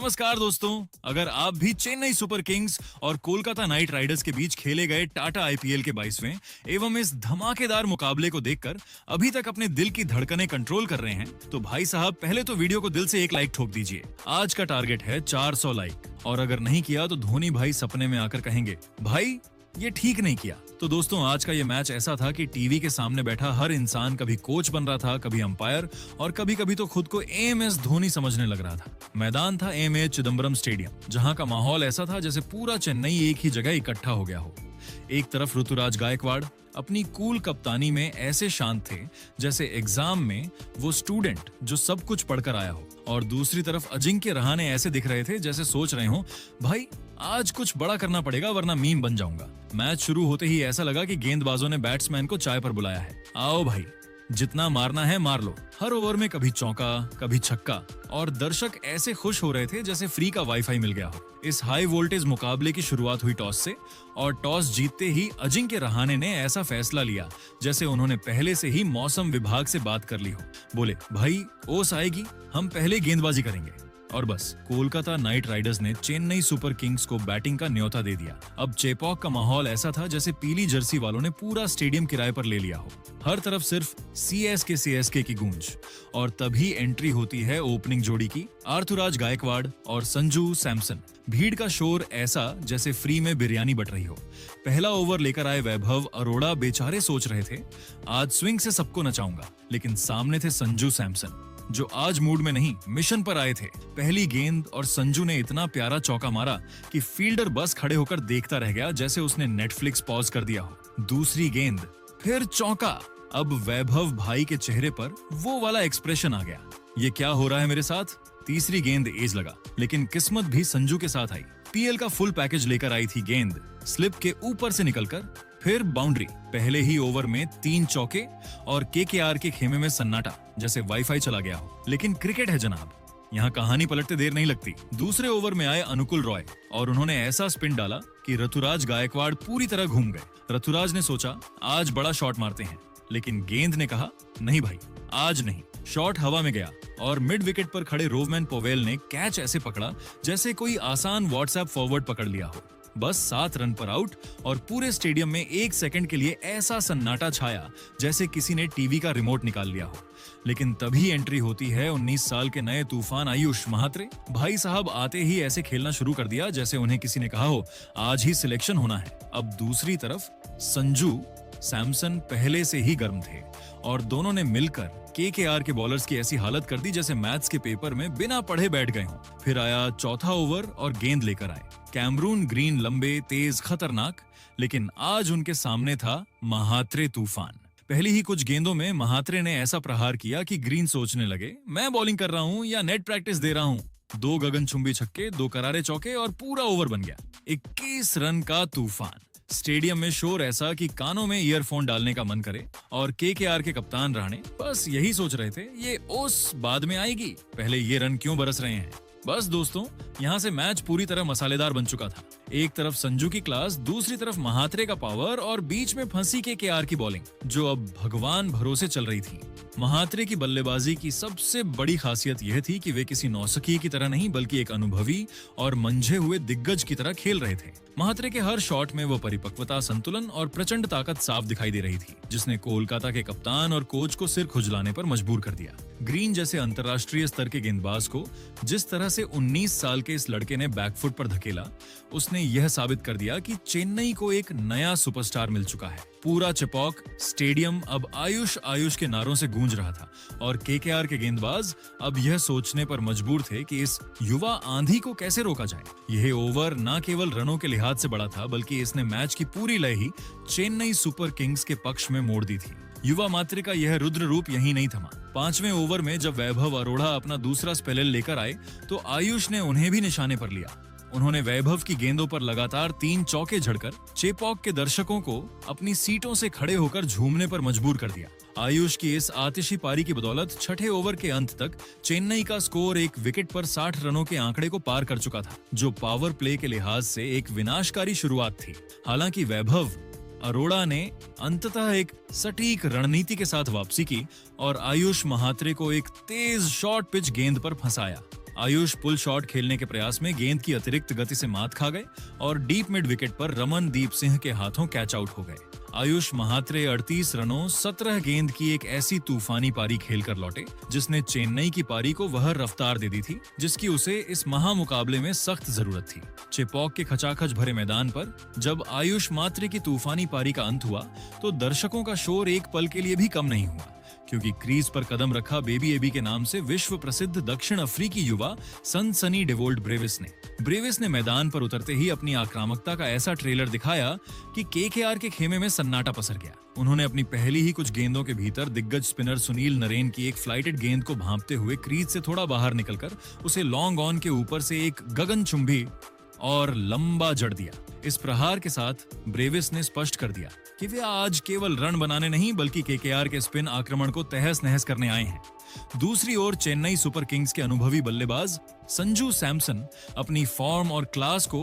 नमस्कार दोस्तों, अगर आप भी चेन्नई सुपर किंग्स और कोलकाता नाइट राइडर्स के बीच खेले गए टाटा आईपीएल के 22वें एवं इस धमाकेदार मुकाबले को देखकर अभी तक अपने दिल की धड़कनें कंट्रोल कर रहे हैं, तो भाई साहब पहले तो वीडियो को दिल से एक लाइक ठोक दीजिए। आज का टारगेट है 400 लाइक और अगर नहीं किया तो धोनी भाई सपने में आकर कहेंगे, भाई ये ठीक नहीं किया। तो दोस्तों आज का ये मैच ऐसा था कि टीवी के सामने बैठा हर इंसान कभी कोच बन रहा था, कभी अंपायर और कभी कभी तो खुद को एएमएस धोनी समझने लग रहा था। मैदान था एमए चिदम्बरम स्टेडियम, जहां का माहौल ऐसा था जैसे पूरा चेन्नई एक ही जगह इकट्ठा हो गया हो। एक तरफ ऋतुराज गायकवाड़ अपनी कूल कप्तानी में ऐसे शांत थे जैसे एग्जाम में वो स्टूडेंट जो सब कुछ पढ़कर आया हो, और दूसरी तरफ अजिंक्य रहाणे ऐसे दिख रहे थे जैसे सोच रहे हो, भाई आज कुछ बड़ा करना पड़ेगा वरना मीम बन जाऊंगा। मैच शुरू होते ही ऐसा लगा कि गेंदबाजों ने बैट्समैन को चाय पर बुलाया है, आओ भाई जितना मारना है मार लो। हर ओवर में कभी चौका कभी छक्का और दर्शक ऐसे खुश हो रहे थे जैसे फ्री का वाईफाई मिल गया हो। इस हाई वोल्टेज मुकाबले की शुरुआत हुई टॉस से और टॉस जीतते ही अजिंक्य रहाणे ने ऐसा फैसला लिया जैसे उन्होंने पहले से ही मौसम विभाग से बात कर ली हो। बोले, भाई ओस आएगी, हम पहले गेंदबाजी करेंगे। और बस कोलकाता नाइट राइडर्स ने चेन्नई सुपर किंग्स को बैटिंग का न्योता दे दिया। अब चेपॉक का माहौल ऐसा था जैसे पीली जर्सी वालों ने पूरा स्टेडियम किराए पर ले लिया हो। हर तरफ सिर्फ सीएसके की गूंज, और तभी एंट्री होती है ओपनिंग जोड़ी की, ऋतुराज गायकवाड़ और संजू सैमसन। भीड़ का शोर ऐसा जैसे फ्री में बिरयानी बट रही हो। पहला ओवर लेकर आए वैभव अरोड़ा बेचारे सोच रहे थे, आज स्विंग से सबको नचाऊंगा, लेकिन सामने थे संजू सैमसन जो आज मूड में नहीं मिशन पर आए थे। पहली गेंद और संजू ने इतना प्यारा चौका मारा कि फील्डर बस खड़े होकर देखता रह गया जैसे उसने नेटफ्लिक्स पॉज कर दिया हो। दूसरी गेंद फिर चौका। अब वैभव भाई के चेहरे पर वो वाला एक्सप्रेशन आ गया, ये क्या हो रहा है मेरे साथ। तीसरी गेंद एज लगा, लेकिन किस्मत भी संजू के साथ आई। पीएल का फुल पैकेज लेकर आई थी गेंद, स्लिप के ऊपर से निकलकर फिर बाउंड्री। पहले ही ओवर में 3 चौके और केकेआर के खेमे में सन्नाटा जैसे वाईफाई चला गया हो। लेकिन क्रिकेट है जनाब, यहाँ कहानी पलटते देर नहीं लगती। दूसरे ओवर में आए अनुकुल रॉय और उन्होंने ऐसा स्पिन डाला कि ऋतुराज गायकवाड़ पूरी तरह घूम गए। ऋतुराज ने सोचा आज बड़ा शॉट मारते हैं, लेकिन गेंद ने कहा नहीं भाई आज नहीं। शॉट हवा में गया और मिड विकेट पर खड़े रोवमैन पोवेल ने कैच ऐसे पकड़ा जैसे कोई आसान व्हाट्सएप फॉरवर्ड पकड़ लिया हो। बस 7 रन पर आउट और पूरे स्टेडियम में 1 सेकंड के लिए ऐसा सन्नाटा छाया जैसे किसी ने टीवी का रिमोट निकाल लिया हो। लेकिन तभी एंट्री होती है 19 साल के नए तूफान आयुष महात्रे। भाई साहब आते ही ऐसे खेलना शुरू कर दिया जैसे उन्हें किसी ने कहा हो आज ही सिलेक्शन होना है। अब दूसरी तरफ संजू सैमसन पहले से ही गर्म थे और दोनों ने मिलकर केकेआर के बॉलर्स की ऐसी हालत कर दी जैसे मैथ्स के पेपर में बिना पढ़े बैठ गए हों। फिर आया चौथा ओवर और गेंद लेकर आए कैमरून ग्रीन, लंबे तेज खतरनाक, लेकिन आज उनके सामने था महात्रे तूफान। पहली ही कुछ गेंदों में महात्रे ने ऐसा प्रहार किया कि ग्रीन सोचने लगे मैं बॉलिंग कर रहा हूं या नेट प्रैक्टिस दे रहा हूं। 2 गगनचुंबी छक्के, 2 करारे चौके और पूरा ओवर बन गया। 21 रन का तूफान। स्टेडियम में शोर ऐसा कि कानों में ईयरफोन डालने का मन करे, और केकेआर के कप्तान रहाणे बस यही सोच रहे थे ये ओस बाद में आएगी, पहले ये रन क्यों बरस रहे हैं। बस दोस्तों यहाँ से मैच पूरी तरह मसालेदार बन चुका था। एक तरफ संजू की क्लास, दूसरी तरफ महात्रे का पावर और बीच में फंसी केकेआर की बॉलिंग जो अब भगवान भरोसे चल रही थी। महात्रे की बल्लेबाजी की सबसे बड़ी खासियत यह थी कि वे किसी नौसिखिए की तरह नहीं बल्कि एक अनुभवी और मंझे हुए दिग्गज की तरह खेल रहे थे। महात्रे के हर शॉट में वो परिपक्वता, संतुलन और प्रचंड ताकत साफ दिखाई दे रही थी, जिसने कोलकाता के कप्तान और कोच को सिर खुजलाने पर मजबूर कर दिया। ग्रीन जैसे अंतर्राष्ट्रीय स्तर के गेंदबाज को जिस तरह से 19 साल के इस लड़के ने बैकफुट पर धकेला, उसने यह साबित कर दिया कि चेन्नई को एक नया सुपरस्टार मिल चुका है। पूरा चेपॉक स्टेडियम अब आयुष के नारों से गूंज रहा था और केकेआर के गेंदबाज अब यह सोचने पर मजबूर थे कि इस युवा आंधी को कैसे रोका जाए। यह ओवर न केवल रनों के लिहाज से बड़ा था बल्कि इसने मैच की पूरी लय ही चेन्नई सुपर किंग्स के पक्ष में मोड़ दी थी। युवा मात्रे का यह रुद्र रूप यही नहीं थमा। 5वें ओवर में जब वैभव अरोड़ा अपना दूसरा स्पेल लेकर आए तो आयुष ने उन्हें भी निशाने पर लिया। उन्होंने वैभव की गेंदों पर लगातार 3 चौके झड़कर चेपॉक के दर्शकों को अपनी सीटों से खड़े होकर झूमने पर मजबूर कर दिया। आयुष की इस आतिशी पारी की बदौलत 6ठे ओवर के अंत तक चेन्नई का स्कोर 1 विकेट पर 60 रनों के आंकड़े को पार कर चुका था, जो पावर प्ले के लिहाज से एक विनाशकारी शुरुआत थी। हालांकि वैभव अरोड़ा ने अंततः एक सटीक रणनीति के साथ वापसी की और आयुष महात्रे को एक तेज शॉर्ट पिच गेंद पर फंसाया। आयुष पुल शॉट खेलने के प्रयास में गेंद की अतिरिक्त गति से मात खा गए और डीप मिड विकेट पर रमनदीप सिंह के हाथों कैच आउट हो गए। आयुष महात्रे 38 रनों 17 गेंद की एक ऐसी तूफानी पारी खेलकर लौटे जिसने चेन्नई की पारी को वह रफ्तार दे दी थी जिसकी उसे इस महामुकाबले में सख्त जरूरत थी। चेपॉक के खचाखच भरे मैदान पर जब आयुष मात्रे की तूफानी पारी का अंत हुआ तो दर्शकों का शोर एक पल के लिए भी कम नहीं हुआ, क्योंकि क्रीज पर कदम रखा बेबी एबी के नाम से विश्व प्रसिद्ध दक्षिण अफ्रीकी युवा सनसनी डेवोल्ट ब्रेविस ने मैदान पर उतरते ही अपनी आक्रामकता का ऐसा ट्रेलर दिखाया कि केकेआर के खेमे में सन्नाटा पसर गया। उन्होंने अपनी पहली ही कुछ गेंदों के भीतर दिग्गज स्पिनर सुनील नरेन की एक फ्लाइटेड गेंद को भांपते हुए क्रीज से थोड़ा बाहर निकलकर उसे लॉन्ग ऑन के ऊपर से एक गगनचुंबी और लंबा जड़ दिया। इस प्रहार के साथ ब्रेविस ने स्पष्ट कर दिया कि वे आज केवल रन बनाने नहीं बल्कि केकेआर के स्पिन आक्रमण को तहस नहस करने आए हैं। दूसरी ओर चेन्नई सुपर किंग्स के अनुभवी बल्लेबाज संजू सैमसन अपनी फॉर्म और क्लास को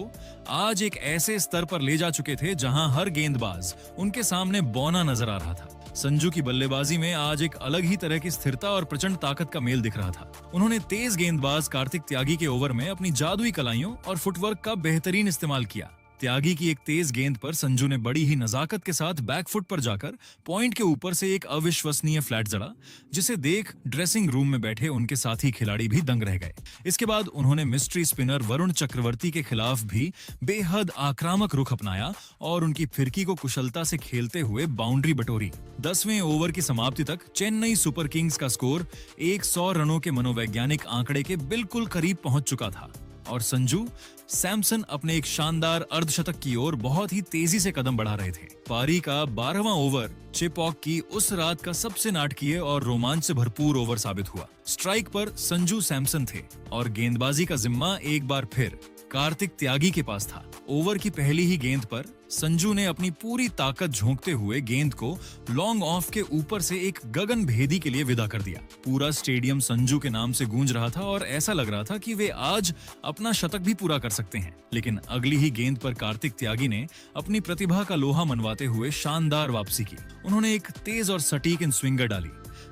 आज एक ऐसे स्तर पर ले जा चुके थे जहां हर गेंदबाज उनके सामने बौना नजर आ रहा था। संजू की बल्लेबाजी में आज एक अलग ही तरह की स्थिरता और प्रचंड ताकत का मेल दिख रहा था। उन्होंने तेज गेंदबाज कार्तिक त्यागी के ओवर में अपनी जादुई कलाइयों और फुटवर्क का बेहतरीन इस्तेमाल किया। त्यागी की एक तेज गेंद पर संजू ने बड़ी ही नजाकत के साथ बैकफुट पर जाकर पॉइंट के ऊपर से एक अविश्वसनीय फ्लैट जड़ा, जिसे देख ड्रेसिंग रूम में बैठे उनके साथी खिलाड़ी भी दंग रह गए। इसके बाद उन्होंने मिस्ट्री स्पिनर वरुण चक्रवर्ती के खिलाफ भी बेहद आक्रामक रुख अपनाया और उनकी फिरकी को कुशलता से खेलते हुए बाउंड्री बटोरी। 10वें ओवर की समाप्ति तक चेन्नई सुपर किंग्स का स्कोर 100 रनों के मनोवैज्ञानिक आंकड़े के बिल्कुल करीब पहुंच चुका था और संजू सैमसन अपने एक शानदार अर्धशतक की ओर बहुत ही तेजी से कदम बढ़ा रहे थे। पारी का 12वां ओवर चेपॉक की उस रात का सबसे नाटकीय और रोमांच से भरपूर ओवर साबित हुआ। स्ट्राइक पर संजू सैमसन थे और गेंदबाजी का जिम्मा एक बार फिर कार्तिक त्यागी के पास था। ओवर की पहली ही गेंद पर संजू ने अपनी पूरी ताकत झोंकते हुए गेंद को लॉन्ग ऑफ के ऊपर से एक गगन भेदी के लिए विदा कर दिया। पूरा स्टेडियम संजू के नाम से गूंज रहा था और ऐसा लग रहा था कि वे आज अपना शतक भी पूरा कर सकते हैं। लेकिन अगली ही गेंद पर कार्तिक त्यागी ने अपनी प्रतिभा का लोहा मनवाते हुए शानदार वापसी की। उन्होंने एक तेज और सटीक इन स्विंगर डाली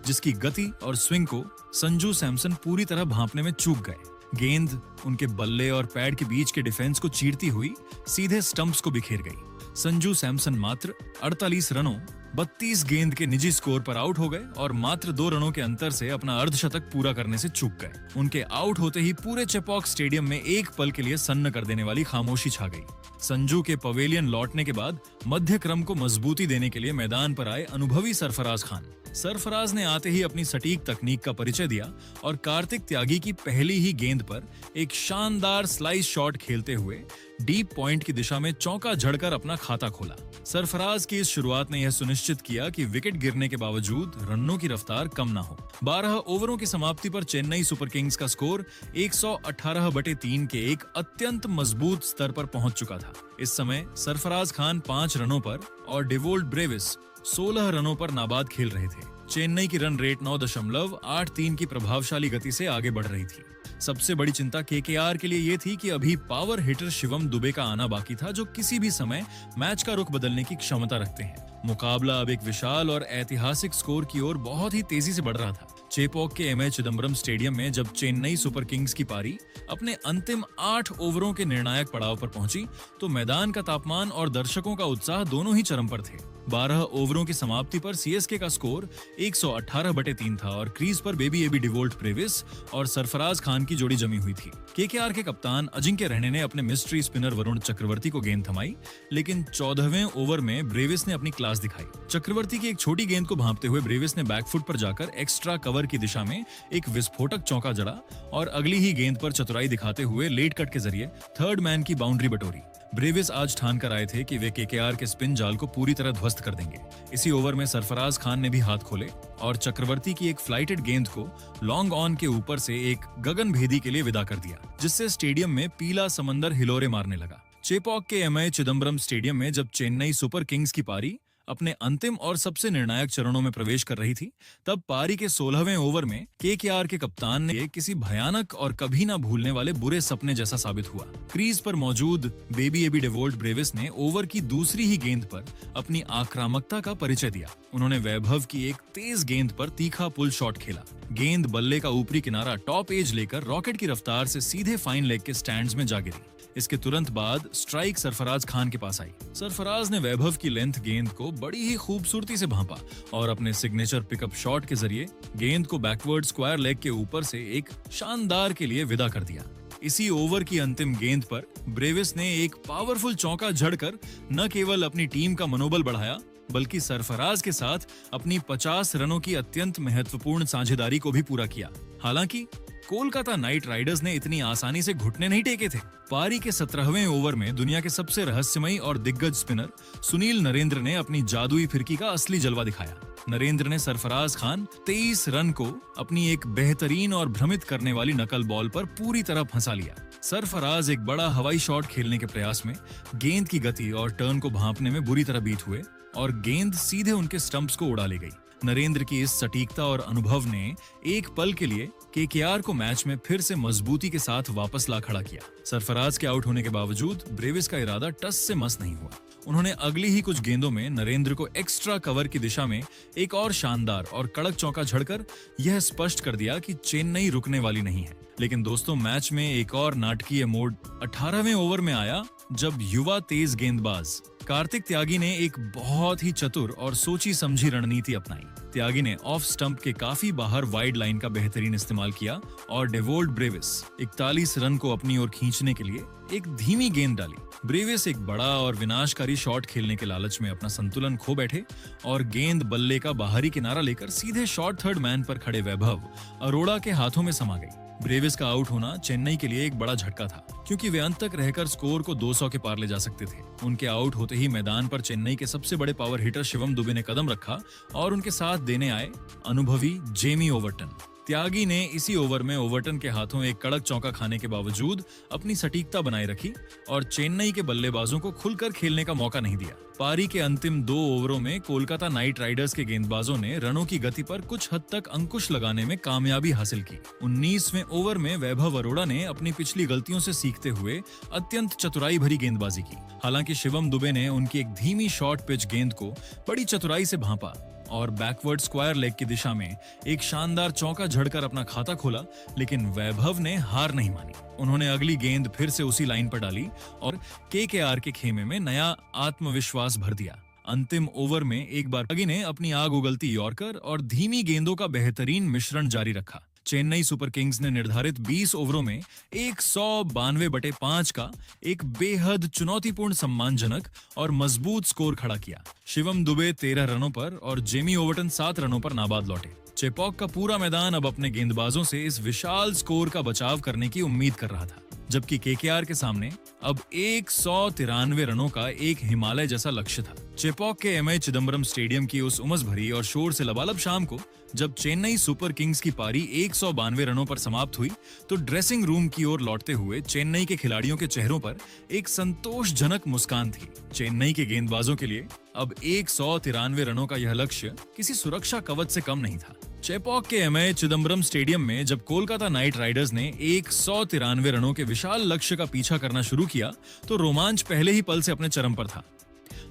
जिसकी गति और स्विंग को संजू सैमसन पूरी तरह भांपने में चूक गए। गेंद उनके बल्ले और पैड के बीच के डिफेंस को चीरती हुई सीधे स्टंप्स को बिखेर गई। संजू सैमसन मात्र 48 रनों 32 गेंद के निजी स्कोर पर आउट हो गए और मात्र 2 रनों के अंतर से अपना अर्धशतक पूरा करने से चूक गए। उनके आउट होते ही पूरे चेपॉक स्टेडियम में एक पल के लिए सन्न कर देने वाली खामोशी छा गई। संजू के पवेलियन लौटने के बाद मध्य क्रम को मजबूती देने के लिए मैदान पर आए अनुभवी सरफराज खान। सरफराज ने आते ही अपनी सटीक तकनीक का परिचय दिया और कार्तिक त्यागी की पहली ही गेंद पर एक शानदार स्लाइस शॉट खेलते हुए डीप पॉइंट की दिशा में चौका जड़कर अपना खाता खोला। सरफराज की इस शुरुआत ने यह सुनिश्चित किया कि विकेट गिरने के बावजूद रनों की रफ्तार कम ना हो। 12 ओवरों की समाप्ति पर चेन्नई सुपर किंग्स का स्कोर 118/3 के एक अत्यंत मजबूत स्तर पर पहुंच चुका था। इस समय सरफराज खान 5 रनों पर और डेवोल्ट ब्रेविस 16 रनों पर नाबाद खेल रहे थे। चेन्नई की रन रेट 9.83 की प्रभावशाली गति से आगे बढ़ रही थी। सबसे बड़ी चिंता केकेआर के लिए यह थी कि अभी पावर हिटर शिवम दुबे का आना बाकी था, जो किसी भी समय मैच का रुख बदलने की क्षमता रखते हैं। मुकाबला अब एक विशाल और ऐतिहासिक स्कोर की ओर बहुत ही तेजी से बढ़ रहा था। चेपॉक के एमए चिदम्बरम स्टेडियम में जब चेन्नई सुपर किंग्स की पारी अपने अंतिम 8 ओवरों के निर्णायक पड़ाव पर पहुंची तो मैदान का तापमान और दर्शकों का उत्साह दोनों ही चरम पर थे। 12 ओवरों की समाप्ति पर सीएसके का स्कोर 118/3 था और क्रीज पर बेबी एबी डिवोल्ट ब्रेविस और सरफराज खान की जोड़ी जमी हुई थी। केकेआर के कप्तान अजिंक्य रहने ने अपने मिस्ट्री स्पिनर वरुण चक्रवर्ती को गेंद थमाई, लेकिन 14वें ओवर में ब्रेविस ने अपनी क्लास दिखाई। चक्रवर्ती की एक छोटी गेंद को भांपते हुए ब्रेविस ने बैकफुट पर जाकर एक्स्ट्रा कवर की दिशा में एक विस्फोटक चौका जड़ा और अगली ही गेंद पर चतुराई दिखाते हुए लेट कट के जरिए थर्ड मैन की बाउंड्री बटोरी। ब्रेविस आज ठान कर आए थे कि वे केकेआर के स्पिन जाल को पूरी तरह ध्वस्त कर देंगे। इसी ओवर में सरफराज खान ने भी हाथ खोले और चक्रवर्ती की एक फ्लाइटेड गेंद को लॉन्ग ऑन के ऊपर से एक गगन भेदी के लिए विदा कर दिया, जिससे स्टेडियम में पीला समंदर हिलोरे मारने लगा। चेपॉक के एमए चिदम्बरम स्टेडियम में जब चेन्नई सुपर किंग्स की पारी अपने अंतिम और सबसे निर्णायक चरणों में प्रवेश कर रही थी, तब पारी के 16वें ओवर में केकेआर के कप्तान ने किसी भयानक और कभी ना भूलने वाले बुरे सपने जैसा साबित हुआ। क्रीज पर मौजूद बेबी एबी डेवोल्ट ब्रेविस ने ओवर की दूसरी ही गेंद पर अपनी आक्रामकता का परिचय दिया। उन्होंने वैभव की एक तेज गेंद पर तीखा पुल शॉट खेला। गेंद बल्ले का ऊपरी किनारा टॉप एज लेकर रॉकेट की रफ्तार से सीधे फाइन लेग के स्टैंड्स में जा गिरी। इसके तुरंत बाद स्ट्राइक सरफराज खान के पास आई। सरफराज ने वैभव की लेंथ गेंद को बड़ी ही खूबसूरती से भांपा और अपने सिग्नेचर पिकअप शॉट के जरिए गेंद को बैकवर्ड स्क्वायर लेग के ऊपर से एक शानदार के लिए विदा कर दिया। इसी ओवर की अंतिम गेंद पर ब्रेविस ने एक पावरफुल चौका जड़कर न केवल अपनी टीम का मनोबल बढ़ाया, बल्कि सरफराज के साथ अपनी 50 रनों की अत्यंत महत्वपूर्ण साझेदारी को भी पूरा किया। हालांकि कोलकाता नाइट राइडर्स ने इतनी आसानी से घुटने नहीं टेके थे। पारी के 17वें ओवर में दुनिया के सबसे रहस्यमयी और दिग्गज स्पिनर सुनील नरेंद्र ने अपनी जादुई फिरकी का असली जलवा दिखाया। नरेंद्र ने सरफराज खान 23 रन को अपनी एक बेहतरीन और भ्रमित करने वाली नकल बॉल पर पूरी तरह फंसा लिया। सरफराज एक बड़ा हवाई शॉट खेलने के प्रयास में गेंद की गति और टर्न को भांपने में बुरी तरह बीत हुए और गेंद सीधे उनके स्टंप्स को उड़ा ले गई। नरेंद्र की इस सटीकता और अनुभव ने एक पल के लिए केकेआर को मैच में फिर से मजबूती के साथ वापस ला खड़ा किया। सरफराज के आउट होने के बावजूद ब्रेविस का इरादा टस से मस नहीं हुआ। उन्होंने अगली ही कुछ गेंदों में नरेंद्र को एक्स्ट्रा कवर की दिशा में एक और शानदार और कड़क चौका झड़कर यह स्पष्ट कर दिया कि चेन्नई रुकने वाली नहीं है। लेकिन दोस्तों, मैच में एक और नाटकीय मोड़ 18वें ओवर में आया, जब युवा तेज गेंदबाज कार्तिक त्यागी ने एक बहुत ही चतुर और सोची समझी रणनीति अपनाई। त्यागी ने ऑफ स्टंप के काफी बाहर वाइड लाइन का बेहतरीन इस्तेमाल किया और डेवोल्ट ब्रेविस 41 रन को अपनी ओर खींचने के लिए एक धीमी गेंद डाली। ब्रेविस एक बड़ा और विनाशकारी शॉट खेलने के लालच में अपना संतुलन खो बैठे और गेंद बल्ले का बाहरी किनारा लेकर सीधे शॉर्ट थर्ड मैन पर खड़े वैभव अरोड़ा के हाथों में समा गई। ब्रेविस का आउट होना चेन्नई के लिए एक बड़ा झटका था, क्योंकि वे अंत तक रहकर स्कोर को 200 के पार ले जा सकते थे। उनके आउट होते ही मैदान पर चेन्नई के सबसे बड़े पावर हिटर शिवम दुबे ने कदम रखा और उनके साथ देने आए अनुभवी जेमी ओवर्टन। त्यागी ने इसी ओवर में ओवर्टन के हाथों एक कड़क चौका खाने के बावजूद अपनी सटीकता बनाए रखी और चेन्नई के बल्लेबाजों को खुलकर खेलने का मौका नहीं दिया। पारी के अंतिम 2 ओवरों में कोलकाता नाइट राइडर्स के गेंदबाजों ने रनों की गति पर कुछ हद तक अंकुश लगाने में कामयाबी हासिल की। 19वें ओवर में वैभव अरोड़ा ने अपनी पिछली गलतियों से सीखते हुए अत्यंत चतुराई भरी गेंदबाजी की। हालांकि शिवम दुबे ने उनकी एक धीमी शॉर्ट पिच गेंद को बड़ी चतुराई से भांपा और बैकवर्ड स्क्वायर लेग की दिशा में एक शानदार चौका झड़कर अपना खाता खोला, लेकिन वैभव ने हार नहीं मानी। उन्होंने अगली गेंद फिर से उसी लाइन पर डाली और केकेआर के खेमे में नया आत्मविश्वास भर दिया। अंतिम ओवर में एक बार त्यागी ने अपनी आग उगलती यॉर्कर और धीमी गेंदों का बेहतरीन मिश्रण जारी रखा। चेन्नई सुपर किंग्स ने निर्धारित 20 ओवरों में 192/5 का एक बेहद चुनौतीपूर्ण, सम्मानजनक और मजबूत स्कोर खड़ा किया। शिवम दुबे 13 रनों पर और जेमी ओवर्टन 7 रनों पर नाबाद लौटे। चेपॉक का पूरा मैदान अब अपने गेंदबाजों से इस विशाल स्कोर का बचाव करने की उम्मीद कर रहा था, जबकि केकेआर के सामने अब 193 रनों का एक हिमालय जैसा लक्ष्य था। चेपॉक के एमए चिदम्बरम स्टेडियम की उस उमस भरी और शोर से लबालब शाम को जब चेन्नई सुपर किंग्स की पारी 192 रनों पर समाप्त हुई, तो ड्रेसिंग रूम की ओर लौटते हुए चेन्नई के खिलाड़ियों के चेहरों पर एक संतोषजनक मुस्कान थी। चेन्नई के गेंदबाजों के लिए अब 193 रनों का यह लक्ष्य किसी सुरक्षा कवच से कम नहीं था। चेपॉक के एमए चिदम्बरम स्टेडियम में जब कोलकाता नाइट राइडर्स ने 193 रनों के विशाल लक्ष्य का पीछा करना शुरू किया, तो रोमांच पहले ही पल से अपने चरम पर था।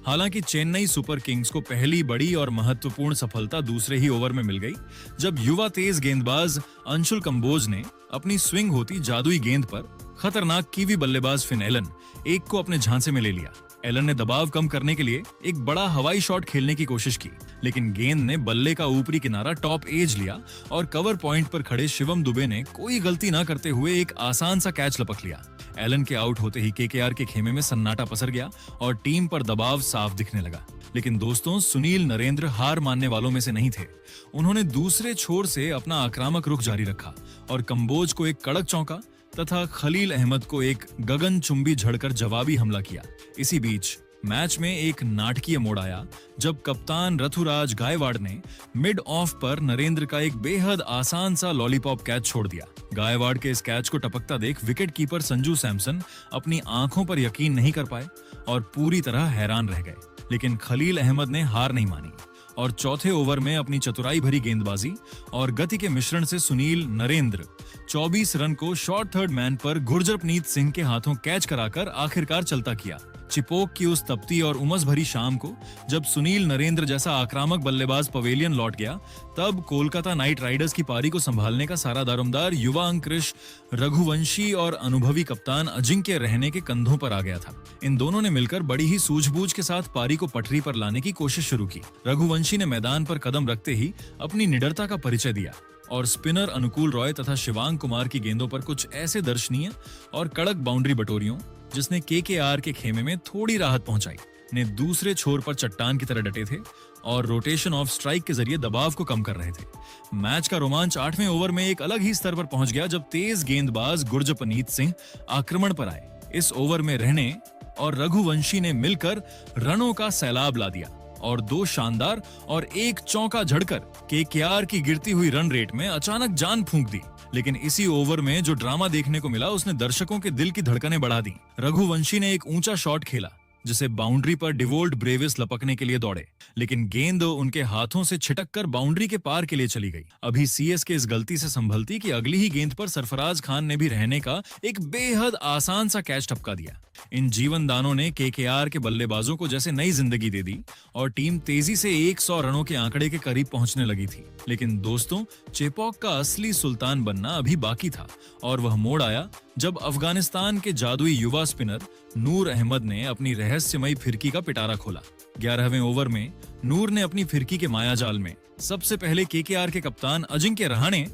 हालांकि चेन्नई सुपर किंग्स को पहली बड़ी और महत्वपूर्ण सफलता दूसरे ही ओवर में मिल गई, जब युवा तेज गेंदबाज अंशुल कंबोज ने अपनी स्विंग होती जादुई गेंद पर खतरनाक कीवी बल्लेबाज फिन एलन एक को अपने झांसे में ले लिया। एलन ने दबाव कम करने के लिए एक बड़ा हवाई शॉट खेलने की कोशिश की, लेकिन गेंद ने बल्ले का ऊपरी किनारा टॉप एज लिया और कवर पॉइंट पर खड़े शिवम दुबे ने कोई गलती न करते हुए एक आसान सा कैच लपक लिया। एलन के आउट होते ही केकेआर के खेमे में सन्नाटा पसर गया और टीम पर दबाव साफ दिखने लगा। लेकिन दोस्तों, सुनील नरेंद्र हार मानने वालों में से नहीं थे। उन्होंने दूसरे छोर से अपना आक्रामक रुख जारी रखा और कंबोज को एक कड़क चौका तथा खलील अहमद को एक गगनचुंबी झड़कर जवाबी हमला किया। इसी बीच मैच में एक नाटकीय मोड़ आया, जब कप्तान ऋतुराज गायकवाड़ ने मिड ऑफ पर नरेंद्र का एक बेहद आसान सा लॉलीपॉप कैच छोड़ दिया। गायकवाड़ के इस कैच को टपकता देख विकेट कीपर संजू सैमसन अपनी आंखों पर यकीन नहीं कर पाए और पूरी तरह हैरान रह गए। लेकिन खलील अहमद ने हार नहीं मानी और चौथे ओवर में अपनी चतुराई भरी गेंदबाजी और गति के मिश्रण से सुनील नरेंद्र 24 रन को शॉर्ट थर्ड मैन पर गुरजरप्रीत सिंह के हाथों कैच कराकर आखिरकार चलता किया। चिपोक की उस तपती और उमस भरी शाम को जब सुनील नरेंद्र जैसा आक्रामक बल्लेबाज पवेलियन लौट गया, तब कोलकाता नाइट राइडर्स की पारी को संभालने का सारा दारोमदार युवा अंकुश रघुवंशी और अनुभवी कप्तान अजिंक्य रहने के कंधों पर आ गया था। इन दोनों ने मिलकर बड़ी ही सूझबूझ के साथ पारी को पटरी पर लाने की कोशिश शुरू की। रघुवंशी ने मैदान पर कदम रखते ही अपनी निडरता का परिचय दिया और स्पिनर अनुकूल रॉय तथा शिवांग कुमार की गेंदों पर कुछ ऐसे दर्शनीय और कड़क बाउंड्री बटोरियों जिसने केकेआर के खेमे में थोड़ी राहत पहुंचाई, ने दूसरे छोर पर चट्टान की तरह डटे थे और रोटेशन ऑफ स्ट्राइक के जरिए दबाव को कम कर रहे थे। मैच का रोमांच 8वें ओवर में एक अलग ही स्तर पर पहुंच गया जब तेज गेंदबाज गुरजरप्रीत सिंह आक्रमण पर आए। इस ओवर में रहने और रघुवंशी ने मिलकर रनों का सैलाब ला दिया और 2 शानदार और 1 चौका झड़कर केकेआर की गिरती हुई रन रेट में अचानक जान फूंक दी। लेकिन इसी ओवर में जो ड्रामा देखने को मिला उसने दर्शकों के दिल की धड़कनें बढ़ा दी। रघुवंशी ने एक ऊंचा शॉट खेला जिसे बाउंड्री पर डिवोल्ड ब्रेविस लपकने के लिए दौड़े, लेकिन गेंद उनके हाथों से छिटककर बाउंड्री के पार के लिए चली गई। अभी सीएसके इस गलती से संभलती कि अगली ही गेंद पर सरफराज खान ने भी रहने का एक बेहद आसान सा कैच टपका दिया। इन जीवनदानों ने केकेआर के बल्लेबाजों को जैसे नई जिंदगी दे दी और टीम तेजी से 100 रनों के आंकड़े के करीब पहुंचने लगी थी। लेकिन दोस्तों, चेपॉक का असली सुल्तान बनना अभी बाकी था और वह मोड़ आया जब अफगानिस्तान के जादुई युवा स्पिनर नूर अहमद ने अपनी रहस्यमयी फिरकी का पिटारा खोला। 11वें ओवर में नूर ने अपनी फिरकी के मायाजाल में सबसे पहले केकेआर के कप्तान अजिंक्य रहाणे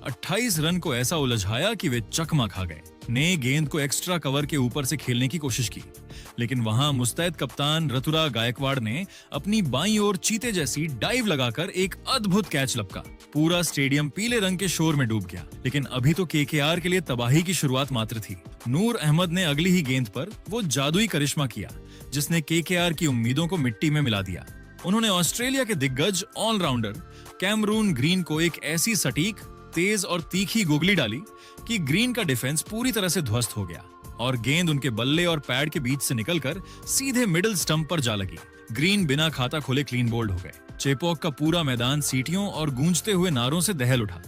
28 रन को ऐसा उलझाया कि वे चकमा खा गए। ने गेंद को एक्स्ट्रा कवर के ऊपर से खेलने की कोशिश की, लेकिन वहां मुस्तैद कप्तान ऋतुराज गायकवाड़ ने अपनी बाईं ओर चीते जैसी डाइव लगाकर एक अद्भुत कैच लपका। पूरा स्टेडियम पीले रंग के शोर में डूब गया। लेकिन अभी तो केकेआर के लिए तबाही की शुरुआत मात्र थी। नूर अहमद ने अगली ही गेंद पर वो जादुई करिश्मा किया जिसने केकेआर की उम्मीदों को मिट्टी में मिला दिया। उन्होंने ऑस्ट्रेलिया के दिग्गज ऑलराउंडर कैमरून ग्रीन को एक ऐसी सटीक, तेज और तीखी गुगली डाली कि ग्रीन का डिफेंस पूरी तरह से ध्वस्त हो गया और गेंद उनके बल्ले और पैड के बीच से निकलकर सीधे मिडिल स्टंप पर जा लगी। ग्रीन बिना खाता खोले क्लीन बोल्ड हो गए। चेपॉक का पूरा मैदान सीटियों और गूंजते हुए नारों से दहल उठा,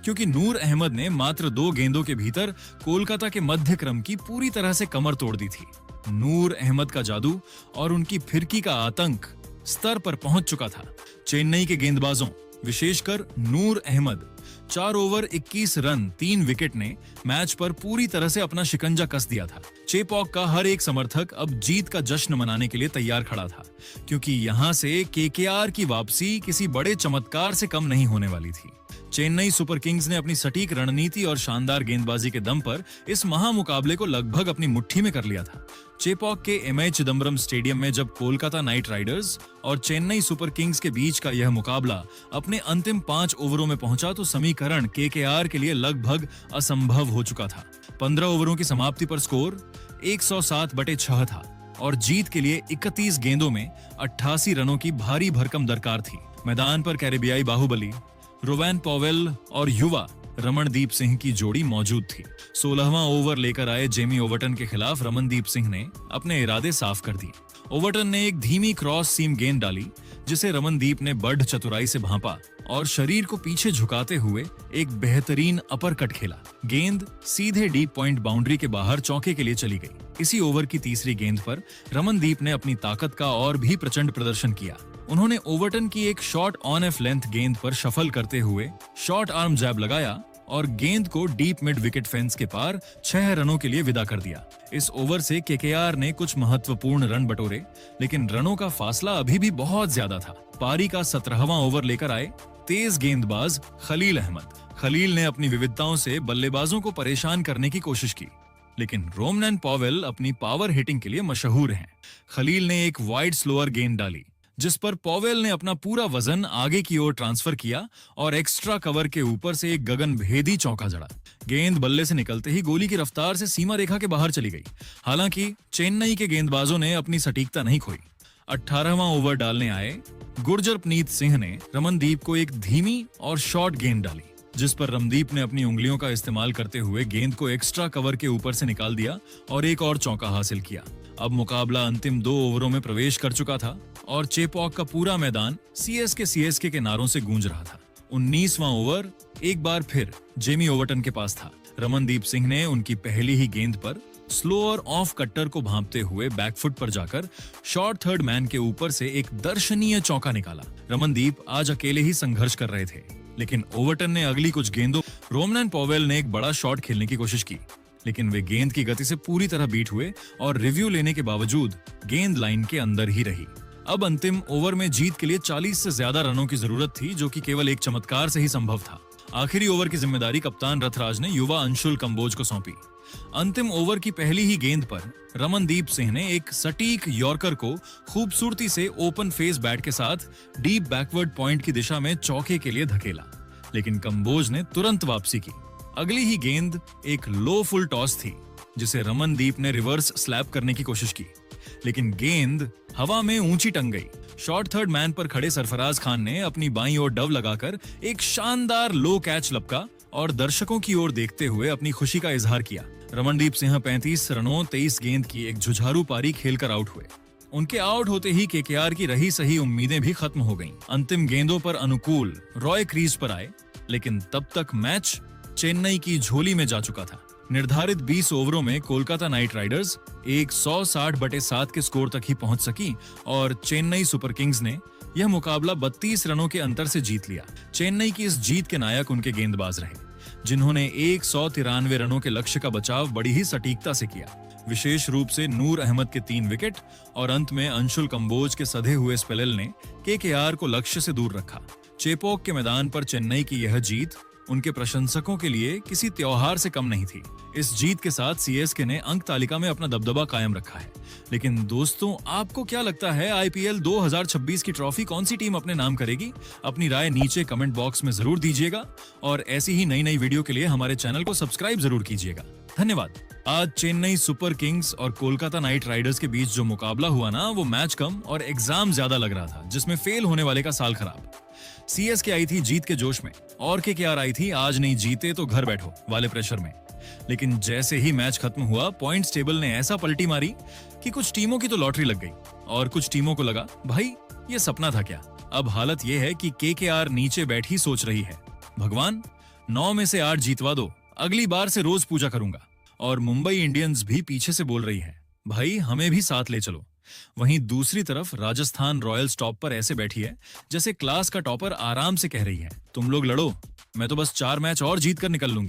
क्योंकि नूर अहमद ने मात्र 2 गेंदों के भीतर कोलकाता के मध्य क्रम की पूरी तरह से कमर तोड़ दी थी। नूर अहमद का जादू और उनकी फिरकी का आतंक स्तर पर पहुंच चुका था। चेन्नई के गेंदबाजों, विशेषकर नूर अहमद, 4 ओवर 21 रन 3 विकेट ने मैच पर पूरी तरह से अपना शिकंजा कस दिया था। चेपॉक का हर एक समर्थक अब जीत का जश्न मनाने के लिए तैयार खड़ा था, क्योंकि यहां से केकेआर की वापसी किसी बड़े चमत्कार से कम नहीं होने वाली थी। चेन्नई सुपर किंग्स ने अपनी सटीक रणनीति और शानदार गेंदबाजी के दम पर इस महामुकाबले को लगभग अपनी मुट्ठी में कर लिया था। चेपॉक के एमए चिदम्बरम स्टेडियम में जब कोलकाता नाइट राइडर्स और चेन्नई सुपर किंग्स के बीच का यह मुकाबला अपने अंतिम 5 ओवरों में पहुंचा तो समीकरण केकेआर के लिए लगभग असंभव हो चुका था। 15 ओवरों की समाप्ति पर स्कोर 107/6 था और जीत के लिए 31 गेंदों में 88 रनों की भारी भरकम दरकार थी। मैदान पर कैरेबियाई बाहुबली रोवैन पॉवेल और युवा रमनदीप सिंह की जोड़ी मौजूद थी। 16वां ओवर लेकर आए जेमी ओवर्टन के खिलाफ रमनदीप सिंह ने अपने इरादे साफ कर दिए। ओवर्टन ने एक धीमी क्रॉस सीम गेंद डाली जिसे रमनदीप ने बड़ चतुराई से भांपा और शरीर को पीछे झुकाते हुए एक बेहतरीन अपर कट खेला। गेंद सीधे डीप पॉइंट बाउंड्री के बाहर चौके के लिए चली गई। इसी ओवर की तीसरी गेंद पर रमनदीप ने अपनी ताकत का और भी प्रचंड प्रदर्शन किया। उन्होंने ओवर्टन की एक शॉर्ट ऑन एफ लेंथ गेंद पर शफल करते हुए शॉर्ट आर्म जैब लगाया और गेंद को डीप मिड विकेट फेंस के पार 6 रनों के लिए विदा कर दिया। इस ओवर से केकेआर ने कुछ महत्वपूर्ण रन बटोरे, लेकिन रनों का फासला अभी भी बहुत ज्यादा था। पारी का 17वां ओवर लेकर आए तेज गेंदबाज खलील अहमद। खलील ने अपनी विविधताओं से बल्लेबाजों को परेशान करने की कोशिश की, लेकिन रोमनैन पॉवेल अपनी पावर हिटिंग के लिए मशहूर हैं। खलील ने एक वाइड स्लोअर गेंद डाली जिस पर पॉवेल ने अपना पूरा वजन आगे की ओर ट्रांसफर किया और एक्स्ट्रा कवर के ऊपर से एक गगनभेदी चौका जड़ा। गेंद बल्ले से निकलते ही गोली की रफ्तार से सीमा रेखा के बाहर चली गई। हालांकि चेन्नई के गेंदबाजों ने अपनी सटीकता नहीं खोई। 18वां ओवर डालने आए गुरजरप्रीत सिंह ने रमनदीप को एक धीमी और शॉर्ट गेंद डाली, जिस पर रमनदीप ने अपनी उंगलियों का इस्तेमाल करते हुए गेंद को एक्स्ट्रा कवर के ऊपर से निकाल दिया और एक और चौका हासिल किया। अब मुकाबला अंतिम 2 ओवरों में प्रवेश कर चुका था और चेपॉक का पूरा मैदान सीएसके के नारों से गूंज रहा था। 19वां ओवर एक बार फिर जेमी ओवर्टन के पास था। रमनदीप सिंह ने उनकी पहली ही गेंद पर स्लो और ऑफ कट्टर को भांपते हुए बैकफुट पर जाकर शॉर्ट थर्ड मैन के ऊपर से एक दर्शनीय चौका निकाला। रमनदीप आज अकेले ही संघर्ष कर रहे थे, लेकिन ओवर्टन ने अगली कुछ गेंदों रोमनन पॉवेल ने एक बड़ा शॉट खेलने की कोशिश की, लेकिन वे गेंद की गति से पूरी तरह बीट हुए और रिव्यू लेने के बावजूद गेंद लाइन के अंदर ही रही। अब अंतिम ओवर में जीत के लिए 40 से ज्यादा रनों की जरूरत थी, जो कि केवल एक चमत्कार से ही संभव था। आखिरी ओवर की जिम्मेदारी कप्तान रथराज ने युवा अंशुल कंबोज को सौंपी। अंतिम ओवर की पहली ही गेंद पर रमनदीप सिंह ने एक सटीक यॉर्कर को खूबसूरती से ओपन फेस बैट के साथ डीप बैकवर्ड पॉइंट की दिशा में चौके के लिए धकेला, लेकिन कंबोज ने तुरंत वापसी की। अगली ही गेंद एक लो फुल टॉस थी, जिसे रमनदीप ने रिवर्स स्लैप करने की कोशिश की, लेकिन गेंद हवा में ऊंची टंग गई। शॉर्ट थर्ड मैन पर खड़े सरफराज खान ने अपनी बाईं ओर डव लगाकर एक शानदार लो कैच लपका और दर्शकों की ओर देखते हुए अपनी खुशी का इजहार किया। रमनदीप सिंह 35 रनों 23 गेंद की एक जुझारू पारी खेलकर आउट हुए। उनके आउट होते ही केकेआर की रही सही उम्मीदें भी खत्म हो गईं। अंतिम गेंदों पर अनुकूल रॉय क्रीज पर आए, लेकिन तब तक मैच चेन्नई की झोली में जा चुका था। निर्धारित 20 ओवरों में कोलकाता नाइट राइडर्स एक 160/7 के स्कोर तक ही पहुंच सकी और चेन्नई सुपर किंग्स ने यह मुकाबला 32 रनों के अंतर से जीत लिया। चेन्नई की इस जीत के नायक उनके गेंदबाज रहे, जिन्होंने 193 रनों के लक्ष्य का बचाव बड़ी ही सटीकता से किया। विशेष रूप से नूर अहमद के 3 विकेट और अंत में अंशुल कंबोज के सधे हुए स्पेल ने केकेआर को लक्ष्य से दूर रखा। चेपॉक के मैदान पर चेन्नई की यह जीत उनके प्रशंसकों के लिए किसी त्योहार से कम नहीं थी। इस जीत के साथ सीएसके ने अंक तालिका में अपना दबदबा कायम रखा है। लेकिन दोस्तों, आपको क्या लगता है आईपीएल 2026 की ट्रॉफी कौन सी टीम अपने नाम करेगी? अपनी राय नीचे कमेंट बॉक्स में जरूर दीजिएगा और ऐसी ही नई वीडियो के लिए हमारे चैनल को सब्सक्राइब जरूर कीजिएगा। धन्यवाद। आज चेन्नई सुपर किंग्स और कोलकाता नाइट राइडर्स के बीच जो मुकाबला हुआ ना, वो मैच कम और एग्जाम ज्यादा लग रहा था, जिसमें फेल होने वाले का साल खराब। सीएसके आई थी जीत के जोश में और केकेआर आई थी आज नहीं जीते तो घर बैठो वाले प्रेशर में। लेकिन जैसे ही मैच खत्म हुआ, पॉइंट्स टेबल ने ऐसा पलटी मारी कि कुछ टीमों की तो लॉटरी लग गई और कुछ टीमों को लगा भाई ये सपना था क्या। अब हालत ये है कि केकेआर नीचे बैठी सोच रही है, भगवान 9 में से 8 जीतवा दो, अगली बार से रोज पूजा करूंगा। और मुंबई इंडियंस भी पीछे से बोल रही है, भाई हमें भी साथ ले चलो। वहीं दूसरी तरफ राजस्थान रॉयल्स टॉप पर ऐसे बैठी है जैसे क्लास का टॉपर आराम से कह रही है, तुम लोग लड़ो, मैं तो बस 4 मैच और जीत कर निकल लूंगी।